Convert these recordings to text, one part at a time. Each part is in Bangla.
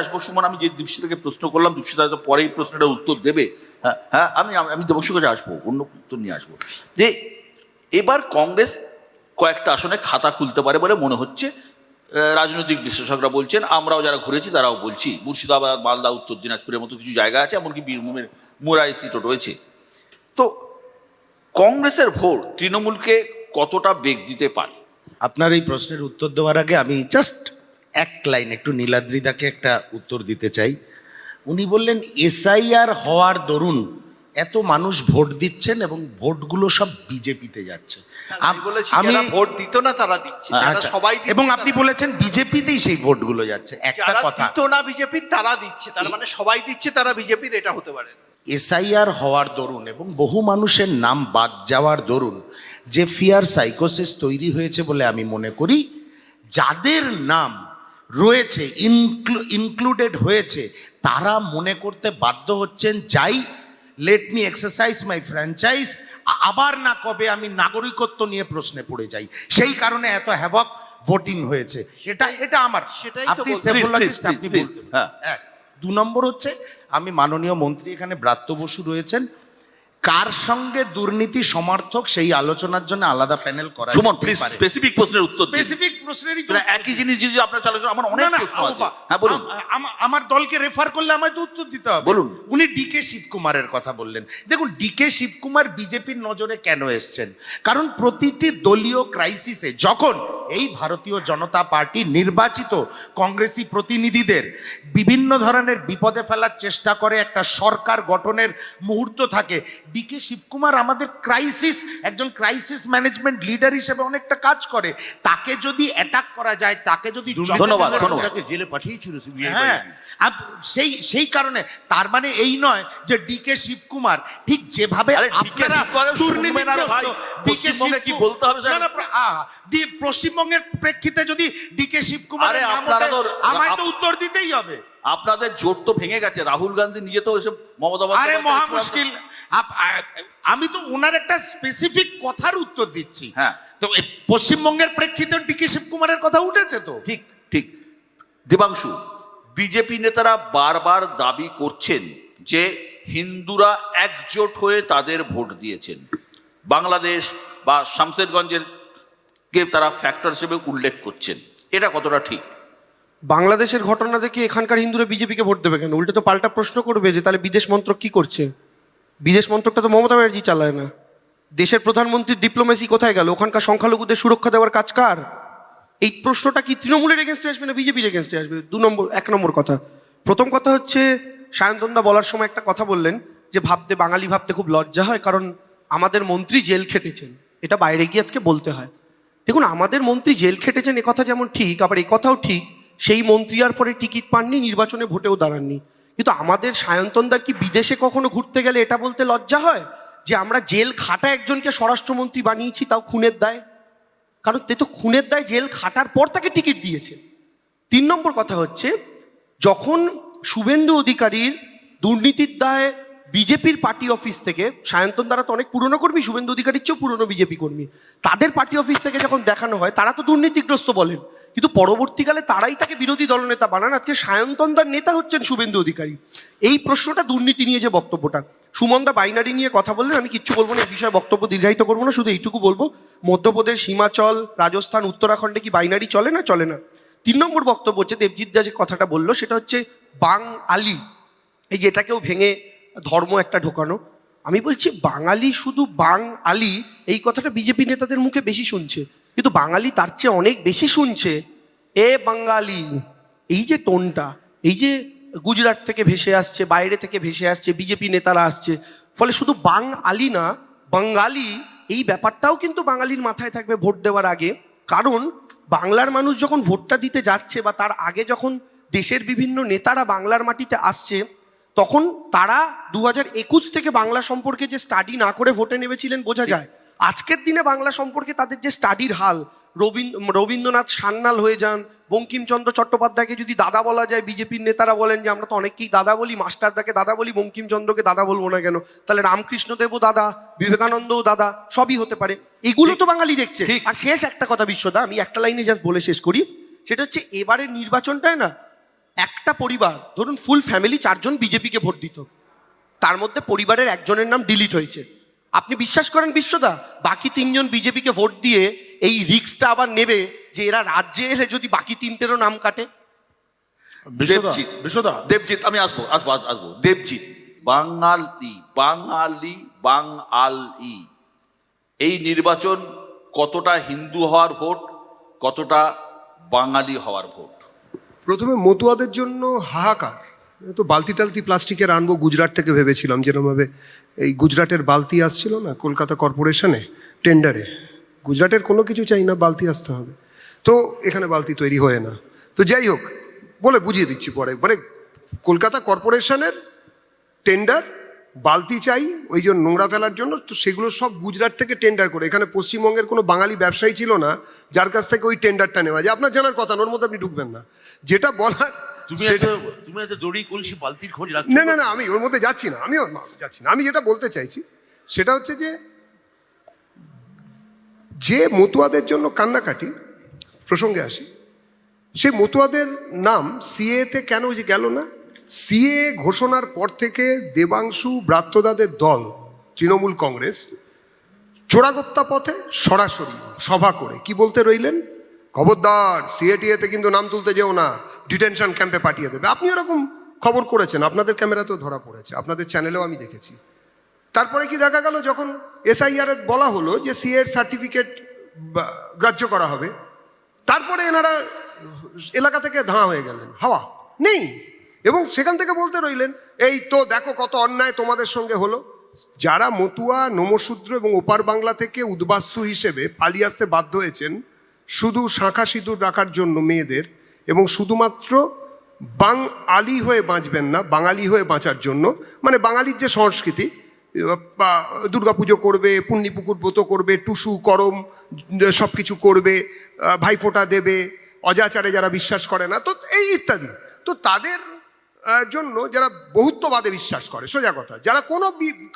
আসবো সুমন, আমি যে দীপশিতাকে প্রশ্ন করলাম, দীপশিতা হয়তো পরে এই প্রশ্নটার উত্তর দেবে। হ্যাঁ হ্যাঁ, আমি দেবশ্রীর কাছে আসবো, অন্য উত্তর নিয়ে আসবো। যে এবার কংগ্রেস কয়েকটা আসনে খাতা খুলতে পারে বলে মনে হচ্ছে, রাজনৈতিক বিশ্লেষকরা বলছেন, আমরাও যারা ঘুরেছি তারাও বলছি। মুর্শিদাবাদ, মালদা, উত্তর দিনাজপুরের মতো কিছু জায়গা আছে, এমনকি বীরভূমের মোরাই সিটও রয়েছে। তো কংগ্রেসের ভোট তৃণমূলকে কতটা বেগ দিতে পারে? আপনার এই প্রশ্নের উত্তর দেওয়ার আগে আমি জাস্ট এক লাইন একটু নীলাদ্রিদাকে একটা উত্তর দিতে চাই। উনি বললেন এসআইআর হওয়ার দরুন এত মানুষ ভোট দিচ্ছেন এবং ভোটগুলো সব বিজেপিতে যাচ্ছে। আমি ভোট দিত না তারা দিচ্ছে, আচ্ছা, সবাই এবং আপনি বলেছেন বিজেপিতেই সেই ভোটগুলো যাচ্ছে। একটা কথা, দিত না বিজেপির তারা দিচ্ছে, তার মানে সবাই দিচ্ছে তারা বিজেপির, এটা হতে পারে। এসআইআর হওয়ার দরুন এবং বহু মানুষের নাম বাদ যাওয়ার দরুন যে ফিয়ার সাইকোসিস তৈরি হয়েছে বলে আমি মনে করি, যাদের নাম রয়েছে ইনক্লুডেড হয়েছে তারা মনে করতে বাধ্য হচ্ছেন, যাই লেট মি এক্সারসাইজ মাই ফ্র্যাঞ্চাইজ, আবার না কবে আমি নাগরিকত্ব নিয়ে প্রশ্নে পড়ে যাই। সেই কারণে এত হ্যাভক ভোটিং হয়েছে। এটা আমার, সেটাই আপনি সেফোলজিস্ট, আপনি বলতে। হ্যাঁ, 2 নম্বর হচ্ছে, আমি মাননীয় মন্ত্রী এখানে ব্রাত্য বসু রয়েছেন, কার সঙ্গে দুর্নীতি সমর্থক সেই আলোচনার জন্য আলাদা প্যানেল করা। সুমন প্লিজ স্পেসিফিক প্রশ্নের উত্তর দিন। স্পেসিফিক প্রশ্নেরই তো একই জিনিস যদি আপনার চালু আমার অনেক প্রশ্ন আছে। হ্যাঁ বলুন। আমার দলকে রেফার করলে আমায় তো উত্তর দিতে হবে। বলুন। উনি ডিকে শিবকুমারের কথা বললেন। দেখুন, ডিকে শিবকুমার বিজেপির নজরে কেন এসছেন? কারণ প্রতিটি দলীয় ক্রাইসিসে যখন এই ভারতীয় জনতা পার্টি নির্বাচিত কংগ্রেসি প্রতিনিধিদের বিভিন্ন ধরনের বিপদে ফেলার চেষ্টা করে, একটা সরকার গঠনের মুহূর্ত থাকে, ডিকে শিবকুমার আমাদের একজন ক্রাইসিস ম্যানেজমেন্ট লিডার হিসেবে অনেকটা কাজ করে। তাকে যদি অ্যাটাক করা যায়, তাকে যদি ধন্যবাদ জেলে পাঠিয়েছিল সিবিআই। হ্যাঁ, সেই কারণে তার মানে এই নয় যে ডিকে শিবকুমার ঠিক যেভাবে কি বলতে হবে পশ্চিমবঙ্গের প্রেক্ষিতে যদি ডিকে শিবকুমার আমায় তো উত্তর দিতেই হবে। আপনাদের জোট তো ভেঙে গেছে, রাহুল গান্ধী নিজে তো এসব মমতা আরে মহা মুশকিল। আমি তো ওনার একটা স্পেসিফিক কথার উত্তর দিচ্ছি। হ্যাঁ, তো পশ্চিমবঙ্গের প্রেক্ষিতে ডিকে শিবকুমারের কথা উঠেছে তো। ঠিক ঠিক। দেবাংশু, বিজেপি নেতারা বারবার দাবি করছেন যে হিন্দুরা একজোট হয়ে তাদের ভোট দিয়েছেন। বাংলাদেশ বা শামশেরগঞ্জের কে তারা ফ্যাক্টর হিসেবে উল্লেখ করছেন, এটা কতটা ঠিক? বাংলাদেশের ঘটনা দেখে এখানকার হিন্দুরা বিজেপিকে ভোট দেবে কেন? উল্টে তো পাল্টা প্রশ্ন করবে যে তাহলে বিদেশ মন্ত্রক কি করছে? বিদেশ মন্ত্রকটা তো মমতা ব্যানার্জি চালায় না। দেশের প্রধানমন্ত্রীর ডিপ্লোমেসি কোথায় গেল? ওখানকার সংখ্যালঘুদের সুরক্ষা দেওয়ার কাজ কার? এই প্রশ্নটা কি তৃণমূলের এগেনস্টে আসবে না বিজেপির এগেনস্টে আসবে? 1 নম্বর কথা। প্রথম কথা হচ্ছে, সায়ন্তনদা বলার সময় একটা কথা বললেন যে বাঙালি ভাবতে খুব লজ্জা হয় কারণ আমাদের মন্ত্রী জেল খেটেছেন, এটা বাইরে গিয়ে আজকে বলতে হয়। দেখুন, আমাদের মন্ত্রী জেল খেটেছেন এ কথা যেমন ঠিক, আবার এই কথাও ঠিক সেই মন্ত্রী আর পরে টিকিট পাননি, নির্বাচনে ভোটেও দাঁড়াননি। কিন্তু আমাদের সায়ন্তনদার কি বিদেশে কখনো ঘুরতে গেলে এটা বলতে লজ্জা হয় যে আমরা জেল খাটা একজনকে স্বরাষ্ট্রমন্ত্রী বানিয়েছি, তাও খুনের দায়? কারণ তে তো খুনের দায় জেল খাটার পর তাকে টিকিট দিয়েছে। 3 নম্বর কথা হচ্ছে, যখন শুভেন্দু অধিকারীর দুর্নীতির দায় বিজেপির পার্টি অফিস থেকে, সায়ন্তন দ্বারা তো অনেক পুরনো কর্মী, শুভেন্দু অধিকারীর চেয়েও পুরনো বিজেপি কর্মী, তাদের পার্টি অফিস থেকে যখন দেখানো হয় তারা তো দুর্নীতিগ্রস্ত বলেন, কিন্তু পরবর্তীকালে তারাই তাকে বিরোধী দলনেতা বানান। আজকে সায়ন্তনদার নেতা হচ্ছেন শুভেন্দু অধিকারী। এই প্রশ্নটা দুর্নীতি নিয়ে যে বক্তব্যটা, সুমনদা বাইনারি নিয়ে কথা বললেন, আমি কিচ্ছু বলবো না, এই বিষয়ে বক্তব্য দীর্ঘায়িত করবো না, শুধু এইটুকু বলবো, মধ্যপ্রদেশ, হিমাচল, রাজস্থান, উত্তরাখণ্ডে কি বাইনারি চলে না? চলে না। 3 নম্বর বক্তব্য হচ্ছে, দেবজিৎ দা যে কথাটা বললো সেটা হচ্ছে বাঙালি, এই যে এটাকেও ভেঙে ধর্ম একটা ঢোকানো। আমি বলছি বাঙালি শুধু বাঙালি এই কথাটা বিজেপি নেতাদের মুখে বেশি শুনছে, কিন্তু বাঙালি তার চেয়ে অনেক বেশি শুনছে এ বাঙালি। এই যে টোনটা, এই যে গুজরাট থেকে ভেসে আসছে, বাইরে থেকে ভেসে আসছে, বিজেপি নেতারা আসছে, ফলে শুধু বাঙালি না বাঙালি এই ব্যাপারটাও কিন্তু বাঙালির মাথায় থাকবে ভোট দেওয়ার আগে। কারণ বাংলার মানুষ যখন ভোটটা দিতে যাচ্ছে বা তার আগে যখন দেশের বিভিন্ন নেতারা বাংলার মাটিতে আসছে, তখন তারা 2021 থেকে বাংলা সম্পর্কে যে স্টাডি না করে ভোটে নেমেছিলেন বোঝা যায়। আজকের দিনে বাংলা সম্পর্কে তাদের যে স্টাডির হাল, রবীন্দ্রনাথ সান্যাল হয়ে যান, বঙ্কিমচন্দ্র চট্টোপাধ্যায়কে যদি দাদা বলা যায়, বিজেপির নেতারা বলেন যে আমরা তো অনেককেই দাদা বলি, মাস্টারদাকে দাদা বলি, বঙ্কিমচন্দ্রকে দাদা বলবো না কেন? তাহলে রামকৃষ্ণদেবও দাদা, বিবেকানন্দও দাদা, সবই হতে পারে। এগুলো তো বাঙালি দেখছে। আর শেষ একটা কথা বিশ্বদা, আমি একটা লাইনে জাস্ট বলে শেষ করি, সেটা হচ্ছে এবারের নির্বাচনটায় না একটা পরিবার ধরুন ফুল ফ্যামিলি 4 জন বিজেপিকে ভোট দিত, তার মধ্যে পরিবারের একজনের নাম ডিলিট হয়েছে, আপনি বিশ্বাস করেন বিশ্বদা বাকি 3 জন বিজেপিকে ভোট দিয়ে এই রিস্কটা আবার নেবে যে এরা রাজ্যে এলে যদি বাকি 3টেরও নাম কাটে? দেবজিৎ বিশ্বদা দেবজিৎ আমি আসবো দেবজিৎ, বাঙালি এই নির্বাচন কতটা হিন্দু হওয়ার ভোট, কতটা বাঙালি হওয়ার ভোট? প্রথমে মতুয়াদের জন্য হাহাকার, তো বালতি টালতি প্লাস্টিকের আনবো গুজরাট থেকে ভেবেছিলাম, যেরকমভাবে এই গুজরাটের বালতি আসছিল না কলকাতা কর্পোরেশনে টেন্ডারে, গুজরাটের কোনো কিছু চাই না, বালতি আসতে হবে, তো এখানে বালতি তৈরি হয় না। তো যাই হোক, বলে বুঝিয়ে দিচ্ছি পরে, মানে কলকাতা কর্পোরেশনের টেন্ডার, বালতি চাই ওই জন্য নোংরা ফেলার জন্য, তো সেগুলো সব গুজরাট থেকে টেন্ডার করে, এখানে পশ্চিমবঙ্গের কোনো বাঙালি ব্যবসায়ী ছিল না যার কাছ থেকে ওই টেন্ডারটা নেওয়া যায়। আপনার জানার কথা, ওর মধ্যে আপনি ঢুকবেন না, যেটা বলার তুমি সেটা- তুমি এত দড়ি কলসি বালতির খোঁজ রাখছো? না আমি ওর মধ্যে যাচ্ছি না, আমি যেটা বলতে চাইছি সেটা হচ্ছে যে মতুয়াদের জন্য কান্নাকাটি প্রসঙ্গে আসি, সেই মতুয়াদের নাম সিএতে কেন যে গেল না? সিএ ঘোষণার পর থেকে দেবাংশু ব্রাত্যদাদের দল তৃণমূল কংগ্রেস চোরাগোপ্তা পথে সরাসরি সভা করে কি বলতে রইলেন, খবরদার সিএটিএতে কিন্তু নাম তুলতে যেও না, ডিটেনশন ক্যাম্পে পাঠিয়ে দেবে। আপনি এরকম খবর করেছেন, আপনাদের ক্যামেরাতেও ধরা পড়েছে, আপনাদের চ্যানেলেও আমি দেখেছি। তারপরে কি দেখা গেল, যখন এসআইআর বলা হলো যে সিএ এর সার্টিফিকেট গ্রাহ্য করা হবে, তারপরে এনারা এলাকা থেকে ধাঁ হয়ে গেলেন, হাওয়া নেই, এবং সেখান থেকে বলতে রইলেন এই তো দেখো কত অন্যায় তোমাদের সঙ্গে হলো। যারা মতুয়া, নমশূদ্র এবং ওপার বাংলা থেকে উদ্বাস্তু হিসেবে পালিয়ে আসতে বাধ্য হয়েছেন শুধু শাঁখা সিঁদুর রাখার জন্য মেয়েদের, এবং শুধুমাত্র বাঙালি হয়ে বাঁচবেন না, বাঙালি হয়ে বাঁচার জন্য, মানে বাঙালির যে সংস্কৃতি, বা দুর্গাপুজো করবে, পুণ্যিপুকুর ব্রত করবে, টুসু করম সব কিছু করবে, ভাইফোঁটা দেবে, অজাচারে যারা বিশ্বাস করে না, তো এই ইত্যাদি, তো তাদের জন্য যারা বহুত্ববাদে বিশ্বাস করে, সোজা কথা, যারা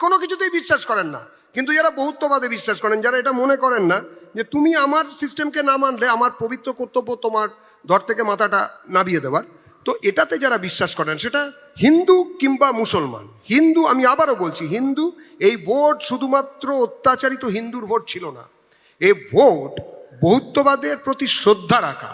কোনো কিছুতেই বিশ্বাস করেন না কিন্তু যারা বহুত্ববাদে বিশ্বাস করেন, যারা এটা মনে করেন না যে তুমি আমার সিস্টেমকে না মানলে আমার পবিত্র কর্তব্য তোমার ধর থেকে মাথাটা নাবিয়ে দেওয়ার, তো এটাতে যারা বিশ্বাস করেন, সেটা হিন্দু কিংবা মুসলমান, হিন্দু আমি আবারও বলছি হিন্দু, এই ভোট শুধুমাত্র অত্যাচারিত হিন্দুর ভোট ছিল না, এই ভোট বহুত্ববাদের প্রতি শ্রদ্ধা রাখা,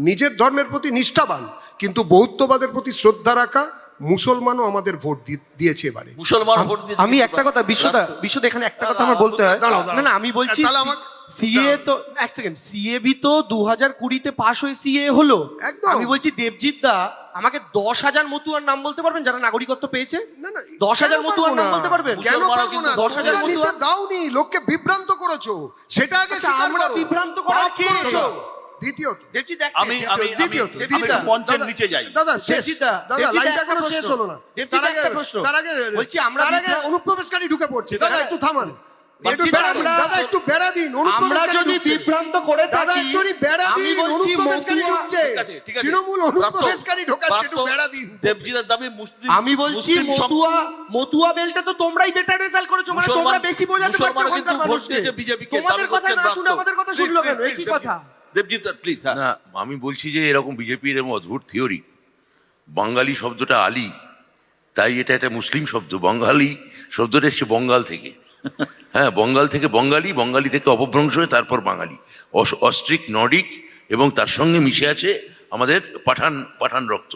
নিজের ধর্মের প্রতি নিষ্ঠাবান কিন্তু বহুত্ববাদের প্রতি শ্রদ্ধা রাখা মুসলমানও আমাদের ভোট দিয়েছে এবারে। মুসলমান ভোট দিয়েছে, আমি একটা কথা বিশ্বদা এখানে একটা কথা আমার বলতে হয়, দাঁড়াও, না আমি বলছি তাহলে সিএ তো এক সেকেন্ড, সিএ বি তো 2020-তে পাশ হয়ে সিএ হলো, একদম। আমি বলছি দেবজিৎ দা আমাকে 10,000 মতুয়ার নাম বলতে পারবেন যারা নাগরিকত্ব পেয়েছে? না 10,000 মতুয়ার নাম বলতে পারবেন? কেন পারবো না? 10,000 তোমরা মতুয়া নিতে দাওনি, লোককে বিভ্রান্ত করেছো, সেটা আগে আচ্ছা, স্বীকার আমরা করো। বিভ্রান্ত করার পাপ কি? করেছো। দ্বিতীয়ত দেবজিৎ আমি দ্বিতীয়ত, মঞ্চের নিচে যাই। দাদা শেষ, দেবজিৎ দা, দাদা দেবজিৎ দা, লাইনটা একটা এখনো প্রশ্ন। শেষ হলো না। দেবজিৎ দা, একটা প্রশ্ন। বলছি আমরা অনুপ্রবেশকারী ঢুকে পড়ছে, দাদা একটু থামান, একটু দেবজিৎ দা, বেড়া দিন, দাদা একটু বেড়া দিন, আমরা অনুপ্রবেশকারী যদি ঢুকছে। বিভ্রান্ত করে দাদা থাকি, একটু বেড়া আমি দিন, বলছি অনুপ্রবেশকারী মতুয়া- ঢুকছে, ঠিক আছে। তৃণমূল অনুপ্রবেশকারী ঢোকাচ্ছে, একটু বেড়া দিন। দেবজিতের দাবি মুসলিম, আমি বলছি মুসলিম সম- মতুয়া বেলটা তো তোমরাই বেটার রেজাল্ট করেছো, মানে মুসলমান- তোমরা বেশি বোঝাতে পারছো মুসলমানও কিন্তু ওখানকার ভোট মানুষকে। দিয়েছে BJP কে, তোমাদের দাবি কথা করছেন না শুনে প্রাপ্ত। আমাদের কথা শুনলো কেন? এই কি কথা? দেবজিৎ প্লিজ। হ্যাঁ, না আমি বলছি যে এরকম বিজেপির এরকম অদ্ভুত থিওরি, বাঙালি শব্দটা আলী, তাই এটা একটা মুসলিম শব্দ, বাঙালি শব্দটা এসছে বঙ্গাল থেকে, হ্যাঁ বঙ্গাল থেকে বঙ্গালী, বঙ্গালী থেকে অপভ্রংশ হয়ে তারপর বাঙালি, অস্ট্রিক নর্ডিক, এবং তার সঙ্গে মিশে আছে আমাদের পাঠান রক্ত।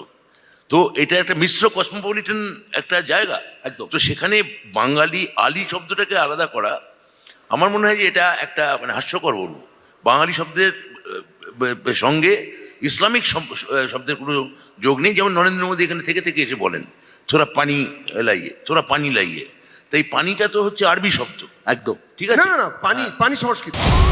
তো এটা একটা মিশ্র কসমোপলিটন একটা জায়গা একদম। তো সেখানে বাঙালি আলী শব্দটাকে আলাদা করা, আমার মনে হয় যে এটা একটা মানে হাস্যকর বলবো। বাঙালি শব্দের সঙ্গে ইসলামিক শব্দের কোনো যোগ নেই, যেমন নরেন্দ্র মোদী এখানে থেকে থেকে এসে বলেন তোরা পানি লাইয়ে, তাই পানিটা তো হচ্ছে আরবি শব্দ একদম ঠিক আছে। না পানি সংস্কৃত।